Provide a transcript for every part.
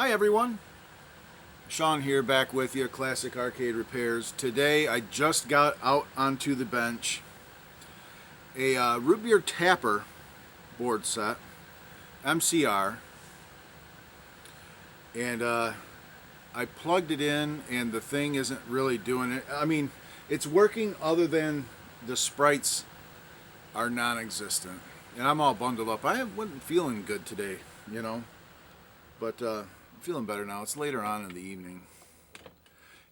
Hi everyone, Sean here back with you, Classic Arcade Repairs. Today I just got out onto the bench a root beer tapper board set, MCR, and I plugged it in and the thing isn't really doing it. I mean, it's working other than the sprites are non-existent. And I'm all bundled up. I wasn't feeling good today, you know, but I'm feeling better now. It's later on in the evening.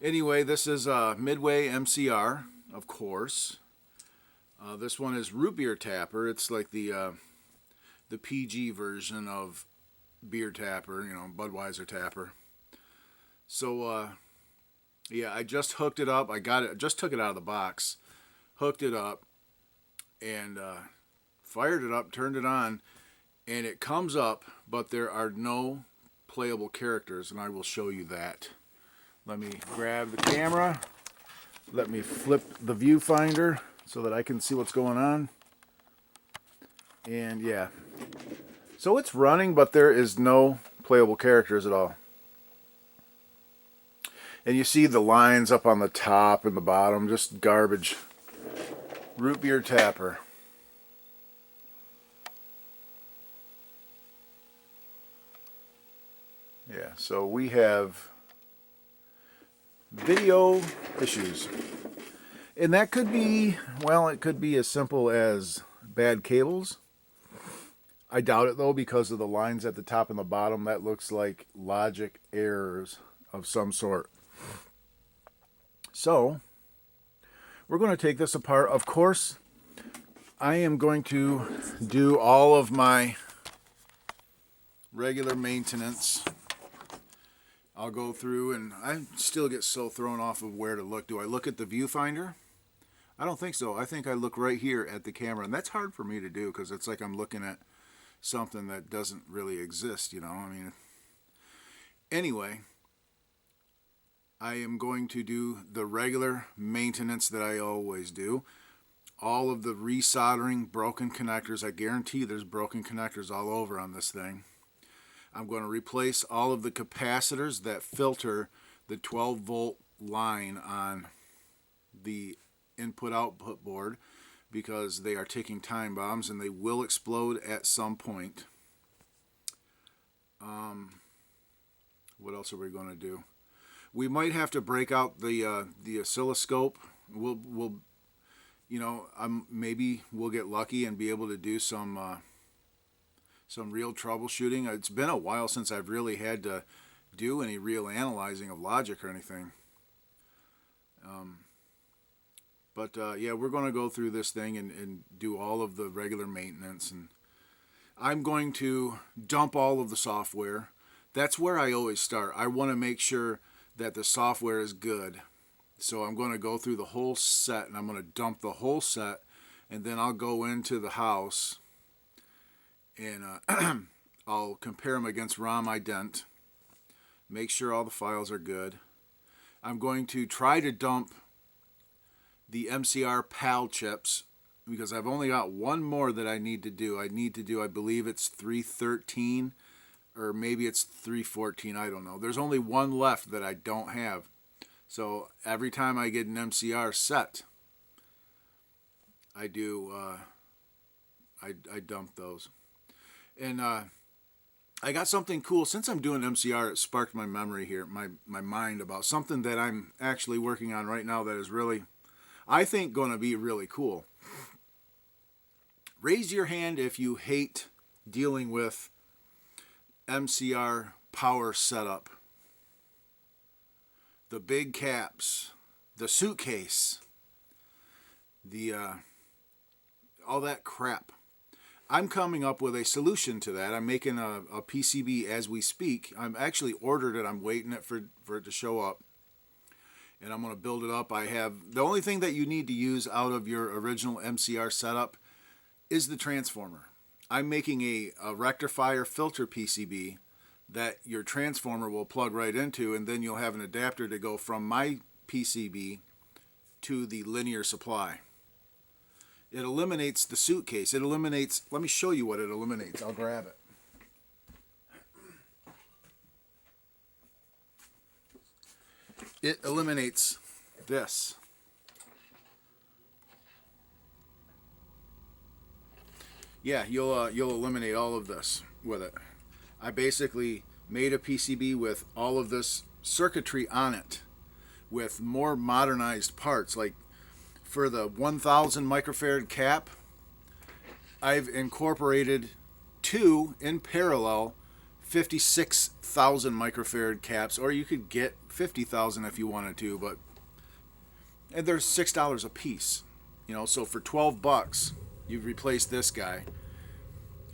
Anyway, this is Midway MCR, of course. This one is root beer tapper. It's like the PG version of beer tapper, you know, Budweiser tapper. So yeah, I just hooked it up. I got it. Just took it out of the box, hooked it up, and fired it up, turned it on, and it comes up, but there are no playable characters, and I will show you that. Let me grab the camera. Let me flip the viewfinder so that I can see what's going on. And yeah. So it's running, but there is no playable characters at all. And you see the lines up on the top and the bottom, just garbage. Root beer tapper. Yeah, so we have video issues. And that could be, well, it could be as simple as bad cables. I doubt it though, because of the lines at the top and the bottom. That looks like logic errors of some sort. So, we're going to take this apart. Of course, I am going to do all of my regular maintenance. I'll go through, and I still get so thrown off of where to look. Do I look at the viewfinder? I don't think so. I think I look right here at the camera, and that's hard for me to do because it's like I'm looking at something that doesn't really exist, you know. I mean, anyway, I am going to do the regular maintenance that I always do. All of the resoldering, broken connectors. I guarantee there's broken connectors all over on this thing. I'm going to replace all of the capacitors that filter the 12-volt line on the input-output board because they are ticking time bombs and they will explode at some point. What else are we going to do? We might have to break out the oscilloscope. We'll you know, maybe we'll get lucky and be able to do some real troubleshooting. It's been a while since I've really had to do any real analyzing of logic or anything. But yeah, we're going to go through this thing and do all of the regular maintenance. And I'm going to dump all of the software. That's where I always start. I want to make sure that the software is good. So I'm going to go through the whole set, and I'm going to dump the whole set, and then I'll go into the house and I'll compare them against ROM ident, make sure all the files are good. I'm going to try to dump the MCR PAL chips because I've only got one more that I need to do. I believe it's 313 or maybe it's 314, I don't know. There's only one left that I don't have. So every time I get an MCR set, I do, I dump those. And I got something cool. Since I'm doing MCR, it sparked my memory here, my mind about something that I'm actually working on right now that is really, I think, going to be really cool. Raise your hand if you hate dealing with MCR power setup. The big caps, the suitcase, the all that crap. I'm coming up with a solution to that. I'm making a PCB as we speak. I'm actually ordered it. I'm waiting for it to show up. And I'm going to build it up. I have the only thing that you need to use out of your original MCR setup is the transformer. I'm making a rectifier filter PCB that your transformer will plug right into, and then you'll have an adapter to go from my PCB to the linear supply. It eliminates the suitcase. It eliminates, let me show you what it eliminates. I'll grab it. it eliminates this. Yeah, you'll eliminate all of this with it. I basically made a PCB with all of this circuitry on it with more modernized parts. Like for the 1000 microfarad cap, I've incorporated two in parallel 56,000 microfarad caps, or you could get 50,000 if you wanted to, but and they're $6 a piece. You know, so for 12 bucks, you replace this guy.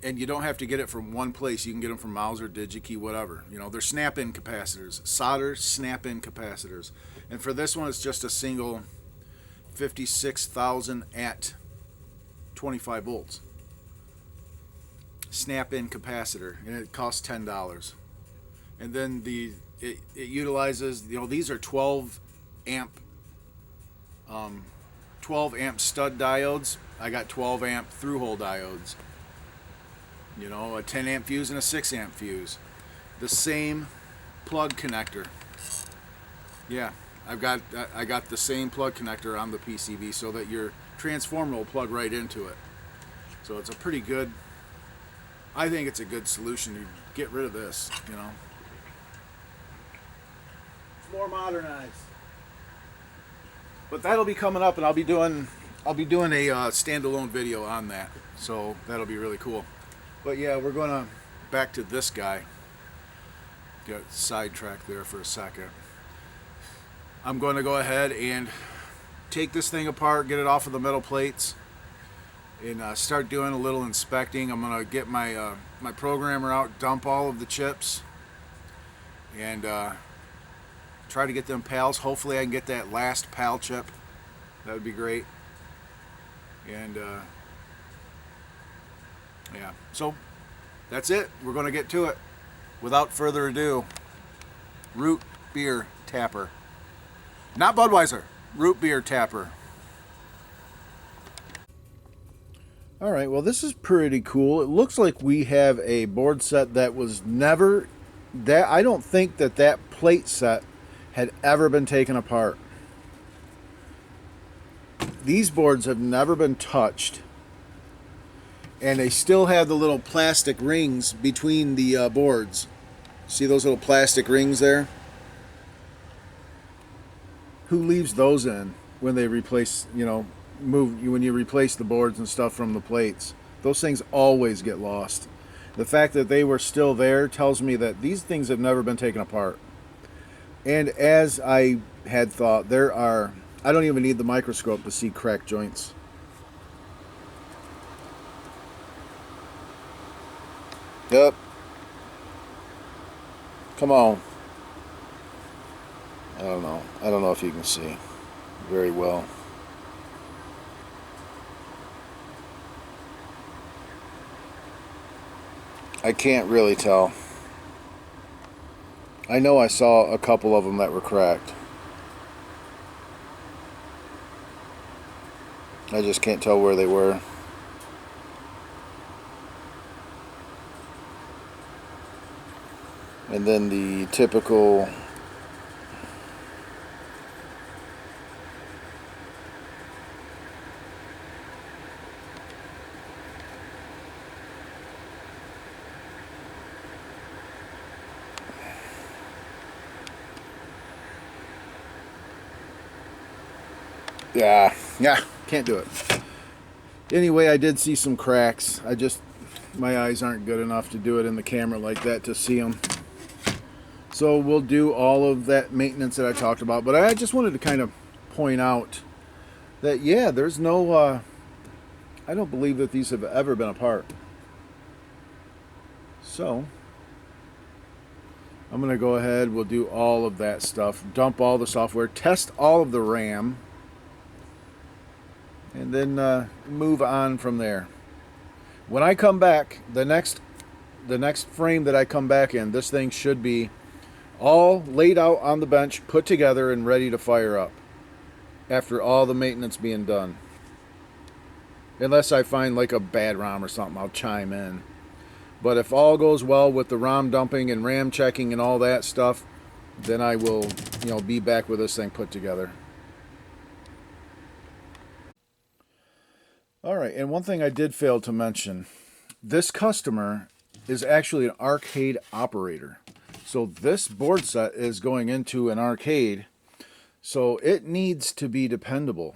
And you don't have to get it from one place. You can get them from Mauser, DigiKey, whatever. You know, they're snap-in capacitors. Solder snap-in capacitors. And for this one, it's just a single 56,000 at 25 volts. Snap-in capacitor. And it costs $10. And then it utilizes, you know, these are 12 amp stud diodes. I got 12 amp through-hole diodes. You know, a 10 amp fuse and a 6 amp fuse. The same plug connector. Yeah, I got the same plug connector on the PCB so that your transformer will plug right into it. So it's a pretty good, I think it's a good solution to get rid of this, you know. It's more modernized. But that'll be coming up, and I'll be doing a standalone video on that. So that'll be really cool. But yeah, we're gonna back to this guy. Got sidetracked there for a second. I'm going to go ahead and take this thing apart, get it off of the metal plates, and start doing a little inspecting. I'm gonna get my my programmer out, dump all of the chips, and try to get them PALs. Hopefully, I can get that last PAL chip. That would be great. And yeah, so that's it. We're going to get to it. Without further ado, root beer tapper. Not Budweiser, root beer tapper. All right, well, this is pretty cool. It looks like we have a board set that was never, I don't think that plate set had ever been taken apart. These boards have never been touched. And they still have the little plastic rings between the boards. See those little plastic rings there? Who leaves those in when they replace, you know, when you replace the boards and stuff from the plates? Those things always get lost. The fact that they were still there tells me that these things have never been taken apart. And as I had thought, I don't even need the microscope to see crack joints. Yep. Come on. I don't know. I don't know if you can see very well. I can't really tell. I know I saw a couple of them that were cracked. I just can't tell where they were. And then the typical yeah, can't do it. Anyway, I did see some cracks. My eyes aren't good enough to do it in the camera like that to see them. So we'll do all of that maintenance that I talked about. But I just wanted to kind of point out that, yeah, there's no, I don't believe that these have ever been apart. So I'm going to go ahead, we'll do all of that stuff, dump all the software, test all of the RAM, and then move on from there. When I come back, the next frame that I come back in, this thing should be all laid out on the bench, put together, and ready to fire up after all the maintenance being done. Unless I find like a bad ROM or something, I'll chime in. But if all goes well with the ROM dumping and RAM checking and all that stuff, then I will, be back with this thing put together. All right, and one thing I did fail to mention, this customer is actually an arcade operator. So this board set is going into an arcade, so it needs to be dependable.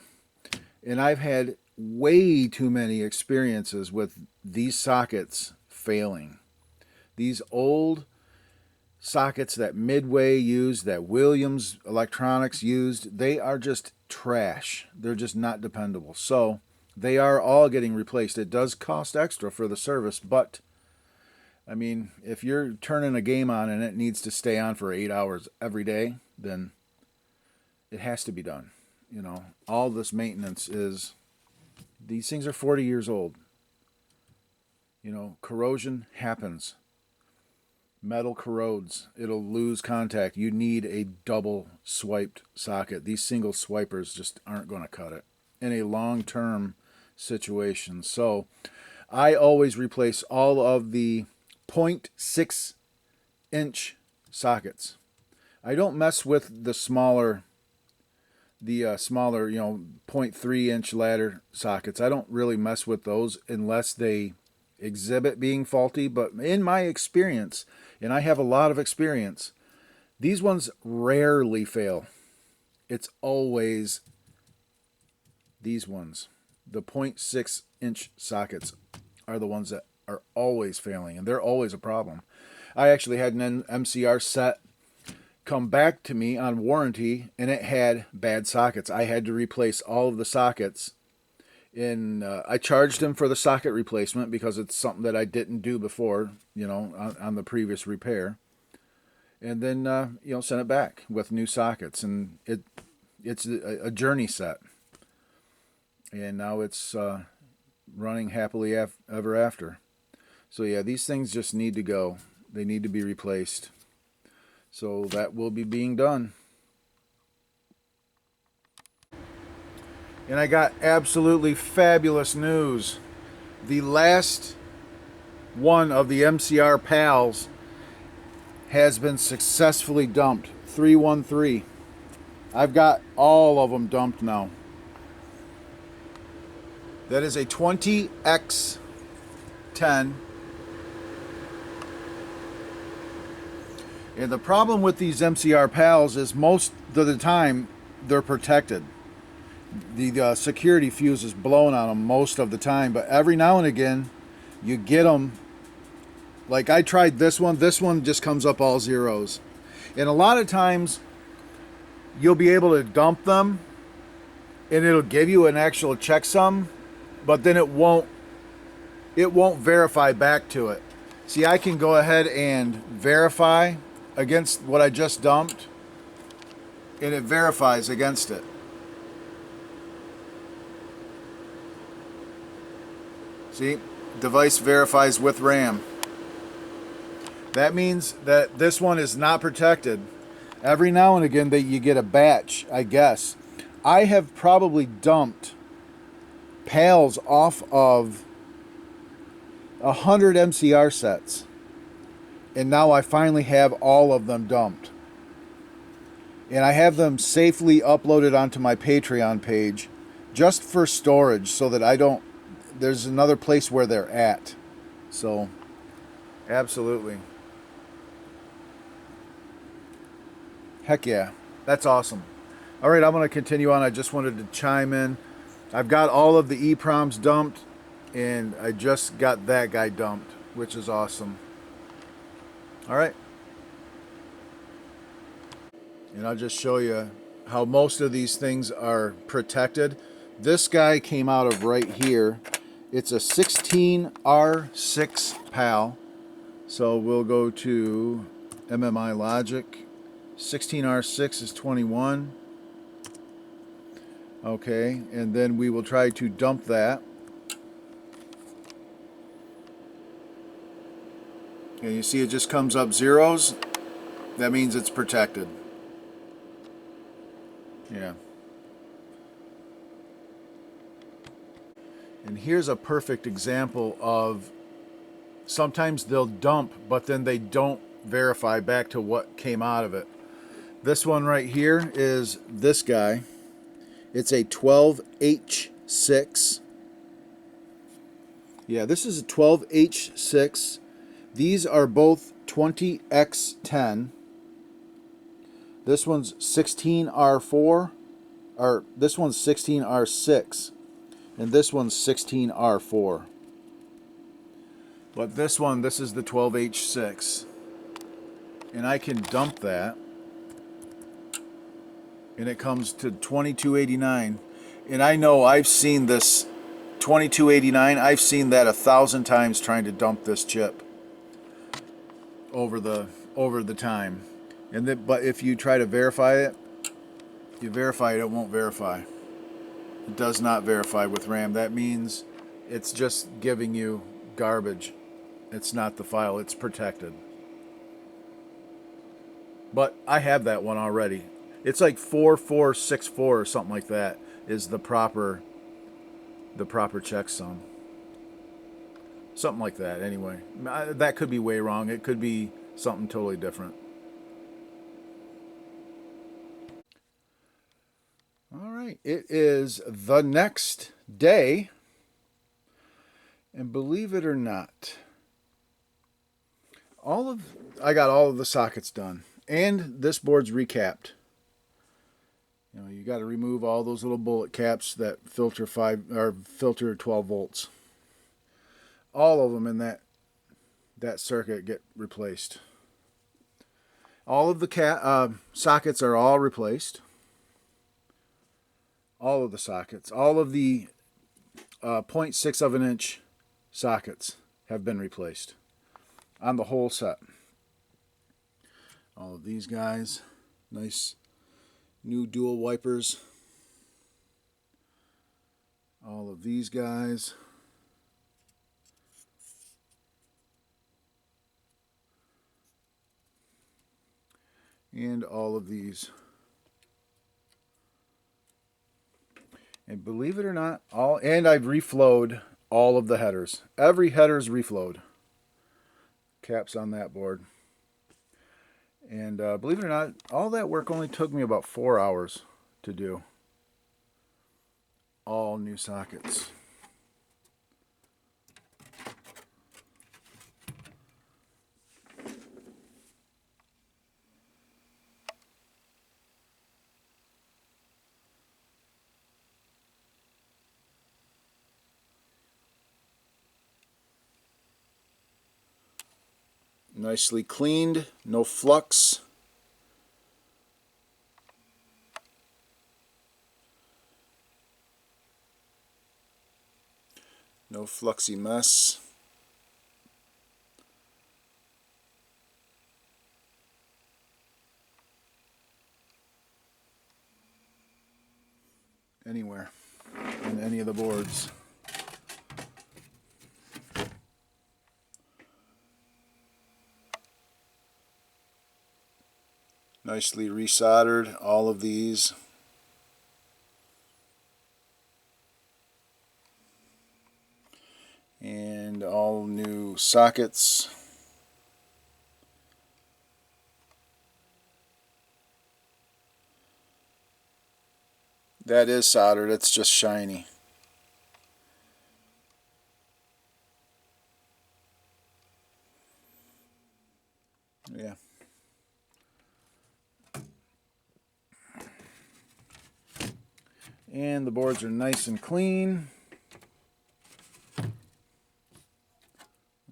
And I've had way too many experiences with these sockets failing. These old sockets that Midway used, that Williams Electronics used, they are just trash. They're just not dependable. So they are all getting replaced. It does cost extra for the service, but I mean, if you're turning a game on and it needs to stay on for 8 hours every day, then it has to be done. All this maintenance is, these things are 40 years old. Corrosion happens. Metal corrodes. It'll lose contact. You need a double swiped socket. These single swipers just aren't going to cut it in a long-term situation. So I always replace all of the 0.6 inch sockets. I don't mess with the smaller 0.3 inch ladder sockets. I don't really mess with those unless they exhibit being faulty. But in my experience, and I have a lot of experience, these ones rarely fail. It's always these ones. The 0.6 inch sockets are the ones that are always failing, and they're always a problem. I actually had an MCR set come back to me on warranty, and it had bad sockets. I had to replace all of the sockets, and I charged him for the socket replacement because it's something that I didn't do before, on the previous repair, and then sent it back with new sockets, and it's a journey set, and now it's running happily ever after. So yeah, these things just need to go. They need to be replaced. So that will be being done. And I got absolutely fabulous news. The last one of the MCR pals has been successfully dumped. 313. I've got all of them dumped now. That is a 20X10. And the problem with these MCR pals is most of the time they're protected. The security fuse is blown on them most of the time, but every now and again you get them. Like I tried this one just comes up all zeros. And a lot of times you'll be able to dump them and it'll give you an actual checksum, but then it won't verify back to it. See, I can go ahead and verify against what I just dumped, and it verifies against it. See, device verifies with RAM. That means that this one is not protected. Every now and again that you get a batch, I guess. I have probably dumped pals off of 100 MCR sets. And now I finally have all of them dumped. And I have them safely uploaded onto my Patreon page just for storage so that there's another place where they're at. So, absolutely. Heck yeah. That's awesome. All right, I'm going to continue on. I just wanted to chime in. I've got all of the EPROMs dumped, and I just got that guy dumped, which is awesome. All right. And I'll just show you how most of these things are protected. This guy came out of right here. It's a 16R6 PAL. So we'll go to MMI Logic. 16R6 is 21. Okay, and then we will try to dump that. And you see it just comes up zeros. That means it's protected. Yeah. And here's a perfect example of sometimes they'll dump, but then they don't verify back to what came out of it. This one right here is this guy. It's a 12H6. Yeah, this is a 12H6. These are both 20X10. This one's 16R4, or this one's 16R6, and this one's 16R4. But this one, this is the 12H6. And I can dump that. And it comes to $22.89. And I know I've seen this $22.89. I've seen that 1,000 times trying to dump this chip over the time. And then, but if you try to verify it, you verify it, it won't verify. It does not verify with RAM. That means it's just giving you garbage. It's not the file. It's protected. But I have that one already. It's like 4464 or something like that is the proper checksum. Something like that anyway. That could be way wrong. It could be something totally different. All right, it is the next day. And believe it or not, I got all of the sockets done. And this board's recapped. You know, you got to remove all those little bullet caps that filter 12 volts. All of them in that circuit get replaced. All of the sockets are all replaced. All of the sockets, all of the 0.6 of an inch sockets have been replaced on the whole set. All of these guys, nice new dual wipers. All of these guys. And all of these. And believe it or not, I've reflowed all of the headers. Every header's reflowed. Caps on that board. And believe it or not, all that work only took me about 4 hours to do. All new sockets. Nicely cleaned, no flux. No fluxy mess. Anywhere in any of the boards. Nicely resoldered all of these. And all new sockets. That is soldered, it's just shiny. Yeah. And the boards are nice and clean.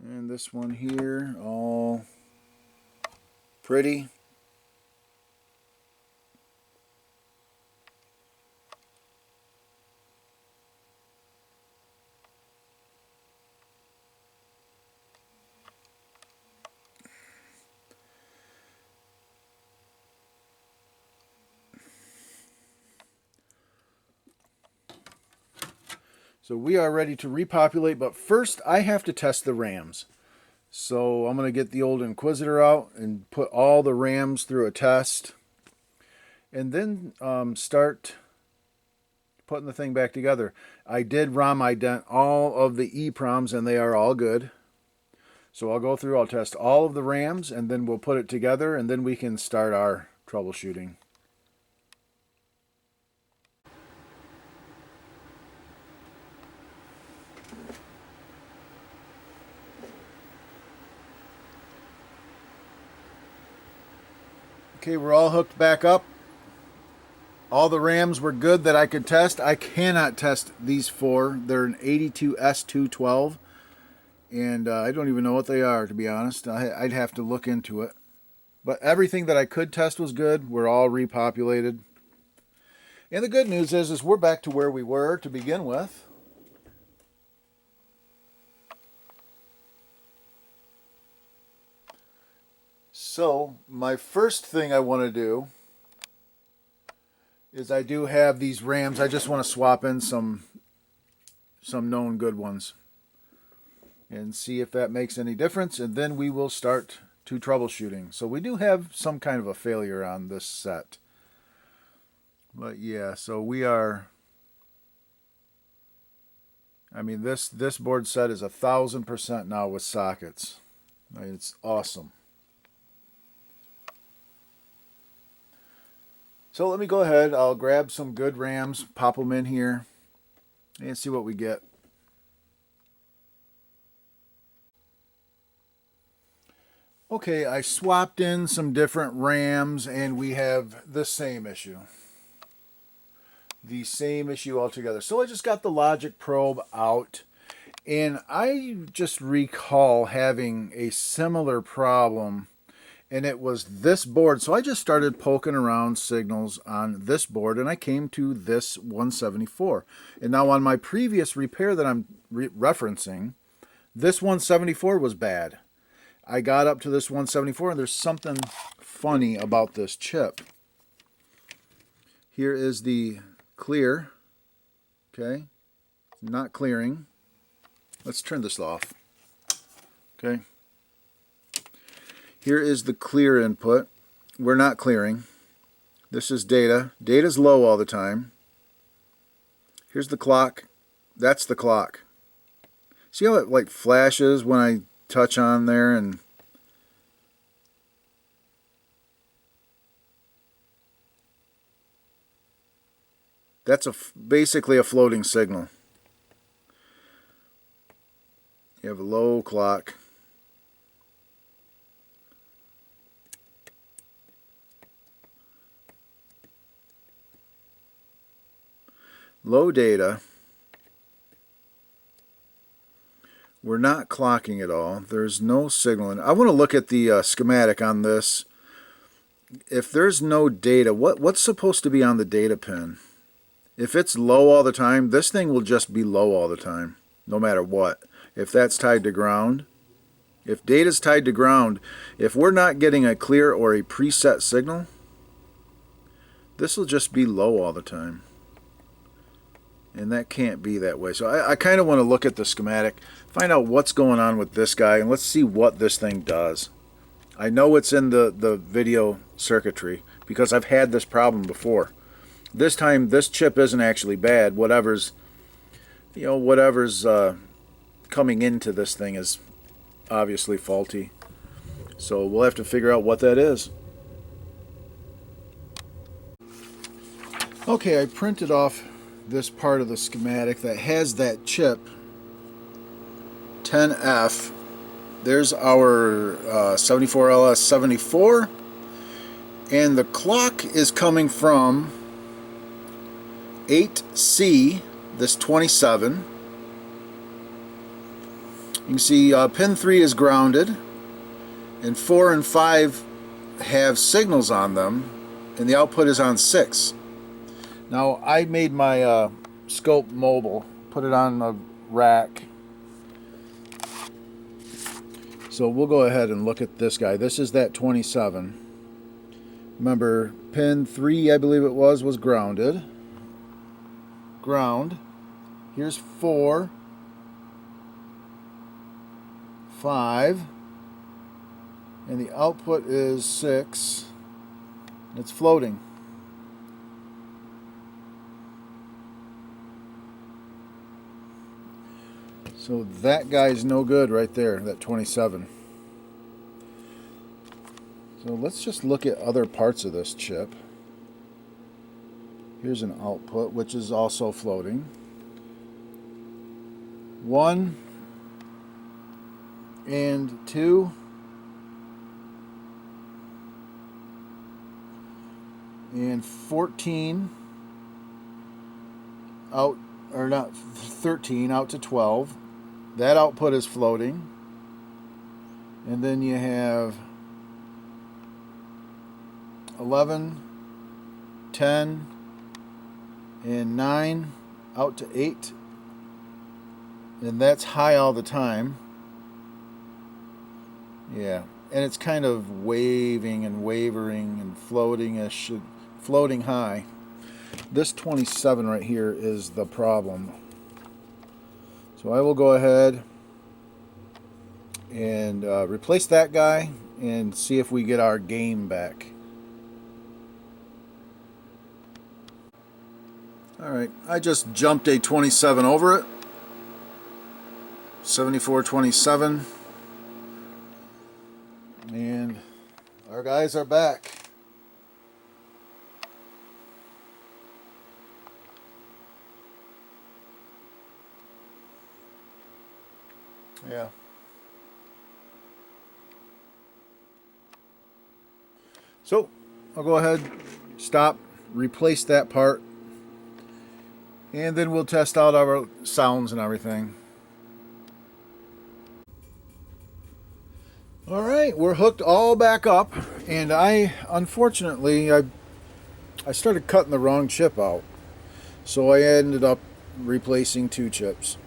And this one here, all pretty. So we are ready to repopulate, but first I have to test the RAMs. So I'm going to get the old Inquisitor out and put all the RAMs through a test. And then start putting the thing back together. I did ROM ident all of the EEPROMs and they are all good. So I'll go through, I'll test all of the RAMs and then we'll put it together and then we can start our troubleshooting. Okay, we're all hooked back up. All the RAMs were good that I could test. I cannot test these four. They're an 82S212, and I don't even know what they are, to be honest. I'd have to look into it. But everything that I could test was good. We're all repopulated. And the good news is we're back to where we were to begin with. So, my first thing I want to do is I do have these RAMs. I just want to swap in some known good ones and see if that makes any difference, and then we will start to troubleshooting. So we do have some kind of a failure on this set. But yeah, so we are, I mean, this board set is 1,000% now with sockets. I mean, it's awesome. So let me go ahead, I'll grab some good RAMs, pop them in here, and see what we get. Okay, I swapped in some different RAMs and we have the same issue. The same issue altogether. So I just got the logic probe out, and I just recall having a similar problem, and it was this board. So I just started poking around signals on this board, and I came to this 174. And now on my previous repair that I'm referencing, this 174 was bad. I got up to this 174, and there's something funny about this chip. Here is the clear. Okay, not clearing. Let's turn this off. Okay. Here is the clear input. We're not clearing. This is data. Data's low all the time. Here's the clock. That's the clock. See how it like flashes when I touch on there, and that's basically a floating signal. You have a low clock. Low data. We're not clocking at all. There's no signal. I want to look at the schematic on this. If there's no data, what's supposed to be on the data pin? If it's low all the time, this thing will just be low all the time, no matter what. If that's tied to ground, if data's tied to ground, if we're not getting a clear or a preset signal, this will just be low all the time. And that can't be that way. So I kind of want to look at the schematic, find out what's going on with this guy, and let's see what this thing does. I know it's in the video circuitry because I've had this problem before. This time this chip isn't actually bad. Whatever's coming into this thing is obviously faulty. So we'll have to figure out what that is. Okay, I printed off this part of the schematic that has that chip 10F. There's our 74LS74, and the clock is coming from 8C, this 27. You can see pin 3 is grounded, and 4 and 5 have signals on them, and the output is on 6. Now I made my scope mobile, put it on a rack. So we'll go ahead and look at this guy. This is that 27. Remember, pin 3, I believe it was grounded. Ground. Here's 4, 5, and the output is 6. It's floating. So that guy's no good right there, that 27. So So let's just look at other parts of this chip. Here's an output, which is also floating. 1 and 2 and 14 out, or not 13 out to 12. That output is floating. And then you have 11, 10, and 9 out to 8. And that's high all the time. Yeah, and it's kind of waving and wavering and floating-ish, floating high. This 27 right here is the problem. So I will go ahead and replace that guy and see if we get our game back. Alright, I just jumped a 27 over it. 7427. And our guys are back. Yeah. So I'll go ahead, stop, replace that part, and then we'll test out our sounds and everything. All right, we're hooked all back up, and unfortunately I started cutting the wrong chip out, so I ended up replacing 2 chips.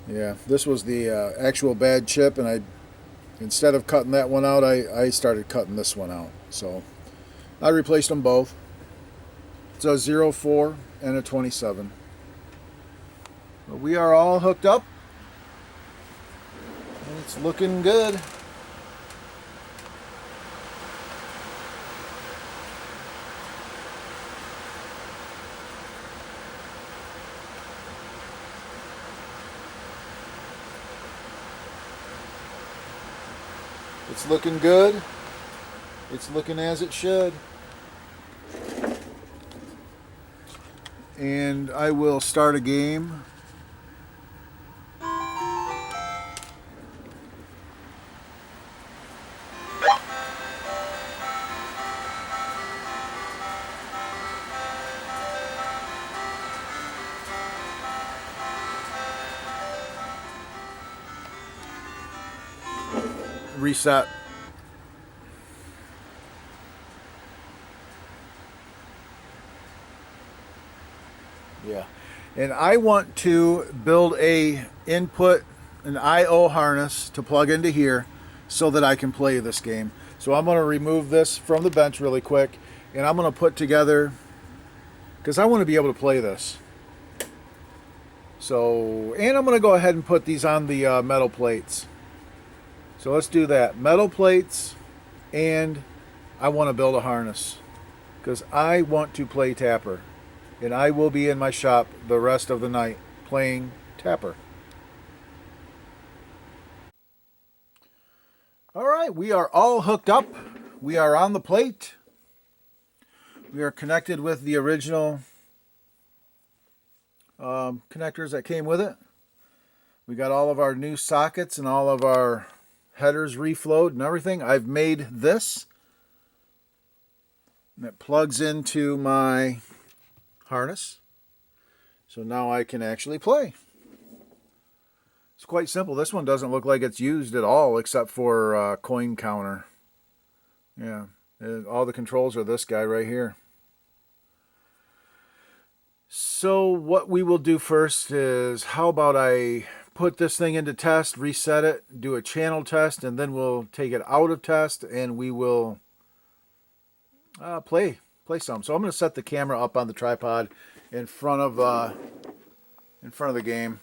Yeah, this was the actual bad chip, and instead of cutting that one out, I started cutting this one out. So I replaced them both. It's a 04 and a 27. But we are all hooked up. And it's looking good. It's looking good. It's looking as it should. And I will start a game. Reset. Yeah, and I want to build an I/O harness to plug into here so that I can play this game. So I'm going to remove this from the bench really quick, and I'm going to put together, because I want to be able to play this. So, and I'm going to go ahead and put these on the metal plates. So let's do that. Metal plates, and I want to build a harness because I want to play Tapper. And I will be in my shop the rest of the night playing Tapper. All right, we are all hooked up. We are on the plate. We are connected with the original connectors that came with it. We got all of our new sockets and all of our headers reflowed and everything. I've made this. And it plugs into my harness. So now I can actually play. It's quite simple. This one doesn't look like it's used at all except for coin counter. Yeah, all the controls are this guy right here. So what we will do first is, how about I put this thing into test, reset it, do a channel test, and then we'll take it out of test and we will play some. So I'm going to set the camera up on the tripod in front of the game.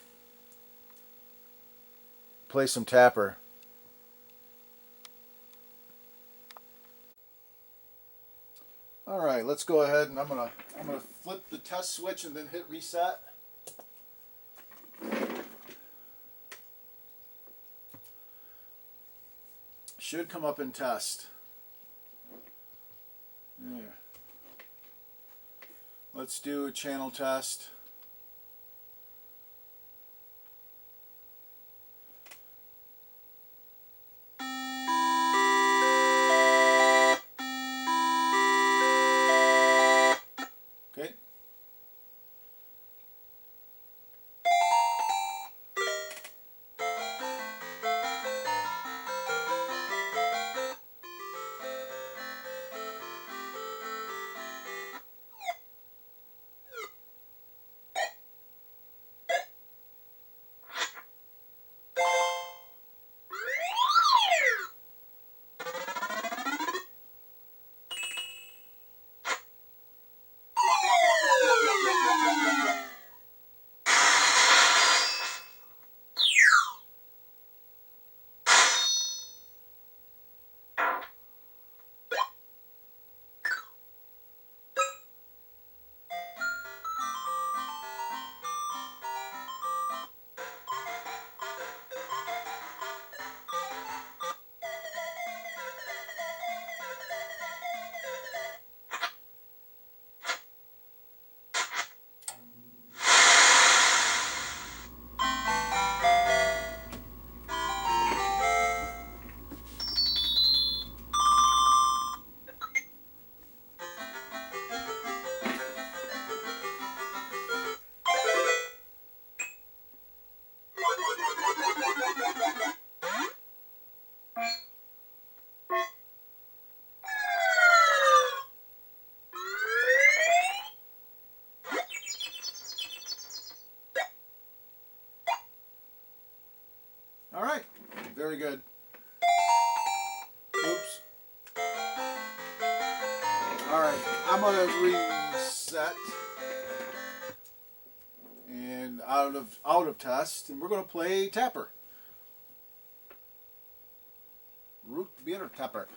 Play some Tapper. All right, let's go ahead, and I'm gonna flip the test switch and then hit reset. Should come up in test. Let's do a channel test. Okay. All right, very good. Oops. All right, I'm gonna reset and out of test, and we're gonna play Tapper. Root beer Tapper.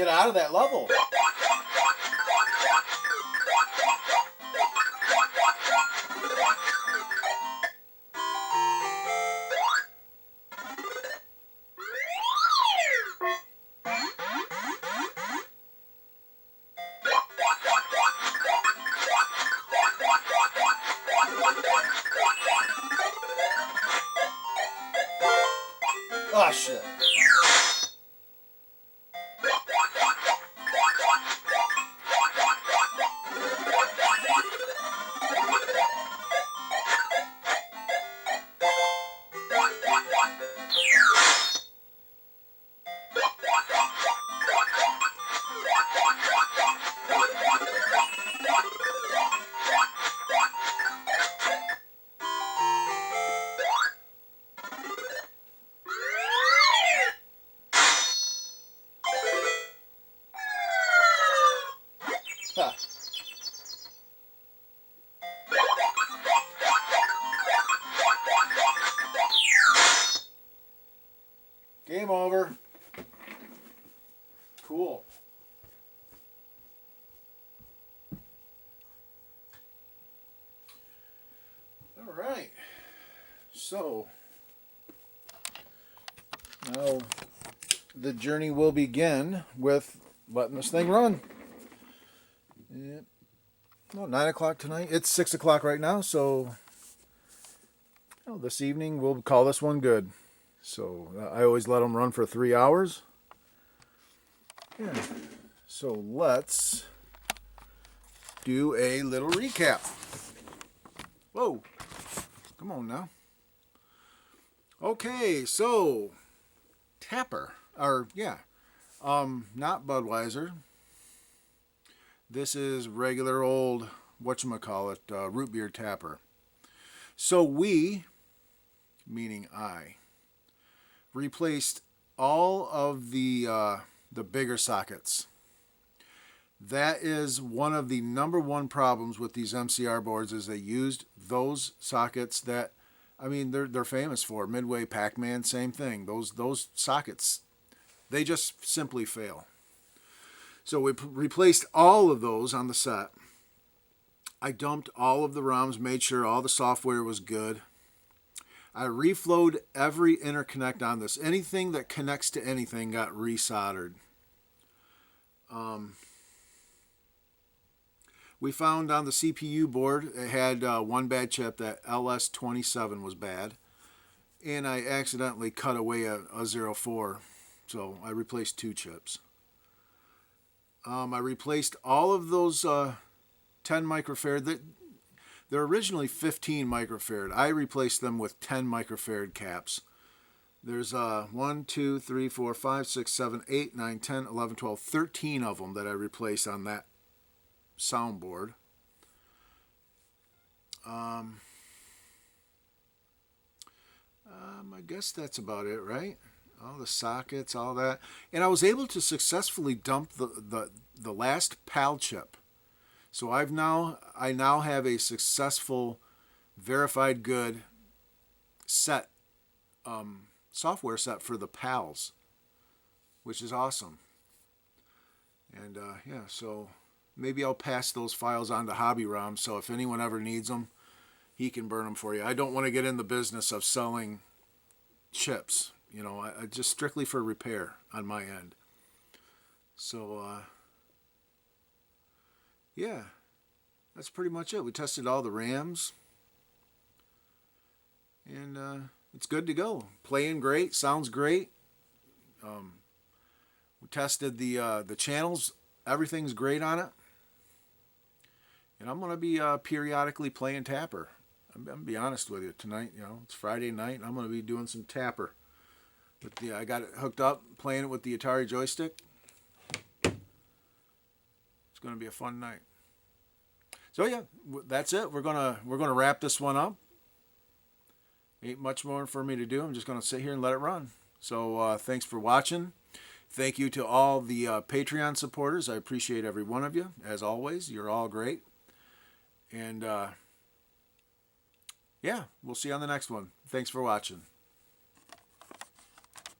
get out of that level. Oh, shit. Huh. Game over. Cool. All right. So now the journey will begin with letting this thing run. Yep. Oh, 9 o'clock tonight. It's 6 o'clock right now, so this evening we'll call this one good. So I always let them run for 3 hours. Yeah. So let's do a little recap. Whoa. Come on now. Okay, so Tapper, not Budweiser. This is regular old, whatchamacallit, root beer tapper. So we, meaning I, replaced all of the bigger sockets. That is one of the number one problems with these MCR boards, is they used those sockets that, I mean, they're famous for. Midway, Pac-Man, same thing. Those sockets, they just simply fail. So we replaced all of those on the set. I dumped all of the ROMs, made sure all the software was good. I reflowed every interconnect on this. Anything that connects to anything got resoldered. We found on the CPU board it had one bad chip, that LS27 was bad. And I accidentally cut away a 04. So I replaced 2 chips. I replaced all of those 10 microfarad. They're originally 15 microfarad. I replaced them with 10 microfarad caps. There's 1, 2, 3, 4, 5, 6, 7, 8, 9, 10, 11, 12, 13 of them that I replaced on that soundboard. I guess that's about it, right? All the sockets, all that. And I was able to successfully dump the last PAL chip. So I now have a successful, verified good set, software set for the PALs, which is awesome. And so maybe I'll pass those files on to Hobby ROM, so if anyone ever needs them, he can burn them for you. I don't want to get in the business of selling chips. I just strictly for repair on my end. So, yeah, that's pretty much it. We tested all the RAMs, and it's good to go. Playing great, sounds great. We tested the channels. Everything's great on it. And I'm going to be periodically playing Tapper. I'm going to be honest with you. Tonight, it's Friday night, and I'm going to be doing some Tapper. I got it hooked up, playing it with the Atari joystick. It's going to be a fun night. So yeah, that's it. We're gonna wrap this one up. Ain't much more for me to do. I'm just gonna sit here and let it run. So thanks for watching. Thank you to all the Patreon supporters. I appreciate every one of you. As always, you're all great. And yeah, we'll see you on the next one. Thanks for watching.